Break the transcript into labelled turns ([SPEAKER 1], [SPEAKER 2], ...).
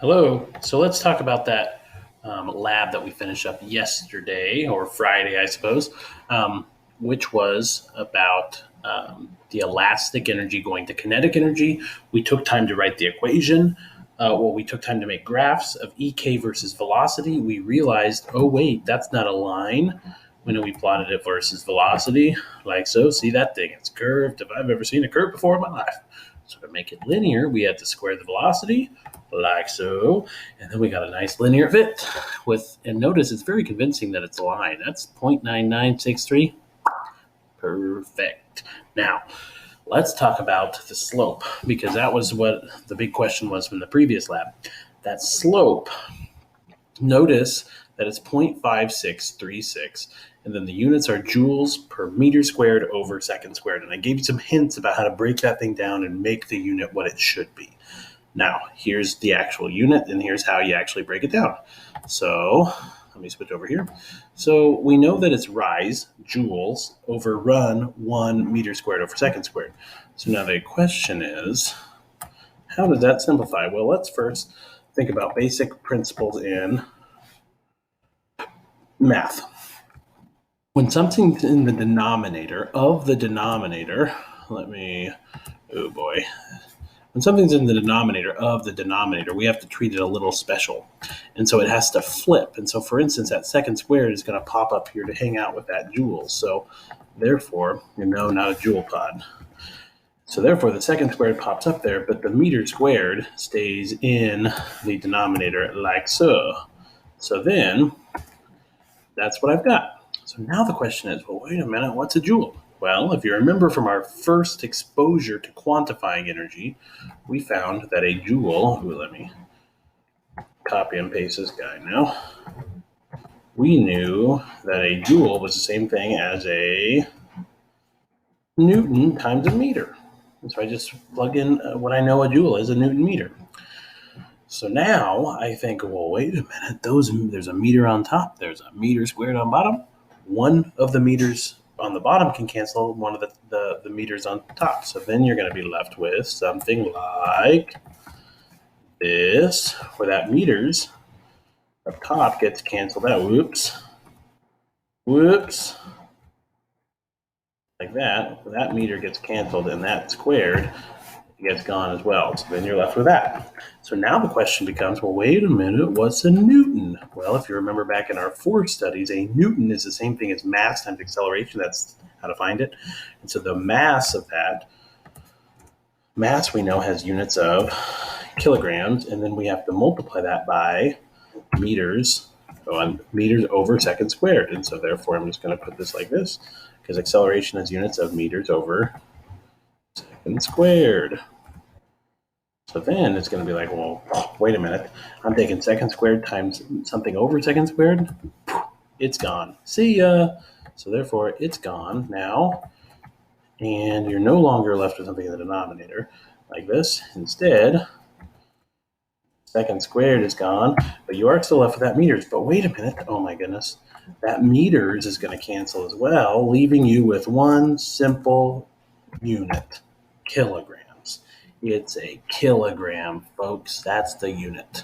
[SPEAKER 1] Hello. So let's talk about that lab that we finished up yesterday or Friday, I suppose, which was about the elastic energy going to kinetic energy. We took time to write the equation. We took time to make graphs of EK versus velocity. We realized, oh, wait, that's not a line when we plotted it versus velocity, like so. See that thing? It's curved. If I've ever seen a curve before in my life. So to make it linear, we had to square the velocity, like so. And then we got a nice linear fit with, and notice it's very convincing that it's a line. That's 0.9963. Perfect. Now, let's talk about the slope because that was what the big question was from the previous lab. That slope, notice that it's 0.5636, and then the units are joules per meter squared over second squared. And I gave you some hints about how to break that thing down and make the unit what it should be. Now, here's the actual unit, and here's how you actually break it down. So let me switch over here. So we know that it's rise, joules, over run, 1 meter squared over second squared. So now the question is, how does that simplify? Well, let's first think about basic principles in math. When something's in the denominator of the denominator, oh boy. When something's in the denominator of the denominator, we have to treat it a little special. And so it has to flip. And so, for instance, that second squared is going to pop up here to hang out with that joule. So, therefore, not a joule pod. So, therefore, the second squared pops up there, but the meter squared stays in the denominator like so. So then, that's what I've got. So now the question is, well, wait a minute, what's a joule? Well, if you remember from our first exposure to quantifying energy, we found that a joule, let me copy and paste this guy now. We knew that a joule was the same thing as a Newton times a meter. And so I just plug in what I know a joule is, a Newton meter. So now I think, well, wait a minute, there's a meter on top, there's a meter squared on bottom. One of the meters on the bottom can cancel one of the meters on top. So then you're going to be left with something like this, where that meters up top gets canceled out. Whoops. Like that. That meter gets canceled and that squared gets gone as well. So then you're left with that. So now the question becomes, well, wait a minute, what's a Newton? Well, if you remember back in our force studies, a Newton is the same thing as mass times acceleration. That's how to find it. And so the mass of that, mass we know has units of kilograms, and then we have to multiply that by meters, meters over second squared. And so therefore I'm just going to put this like this, because acceleration has units of meters over second squared. So then it's going to be like, well, wait a minute. I'm taking second squared times something over second squared. It's gone. See ya. So therefore, it's gone now. And you're no longer left with something in the denominator like this. Instead, second squared is gone, but you are still left with that meters. But wait a minute. Oh my goodness. That meters is going to cancel as well, leaving you with one simple unit, kilograms. It's a kilogram, folks. That's the unit.